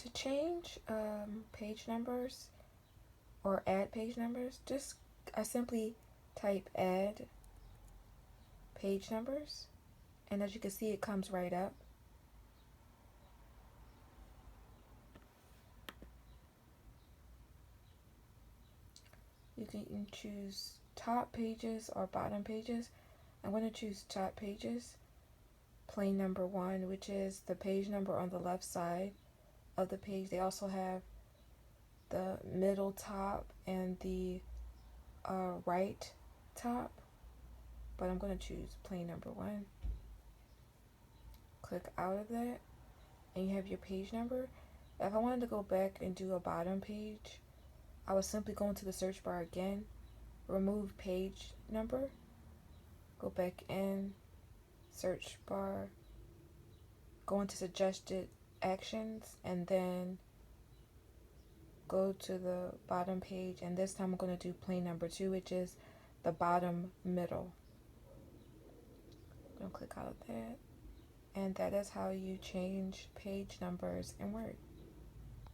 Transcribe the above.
To change page numbers or add page numbers, I simply type add page numbers, and as you can see, it comes right up. You can choose top pages or bottom pages. I'm going to choose top pages, plain number 1, which is the page number on the left side of the page. They also have the middle top and the right top, but I'm going to choose plain number 1. Click out of that, and you have your page number. If I wanted to go back and do a bottom page, I would simply go into the search bar again, remove page number, go back in, search bar, go into suggested actions, and then go to the bottom page, and this time I'm going to do plain number 2, which is the bottom middle. I'm going to click out of that, and that is how you change page numbers in Word.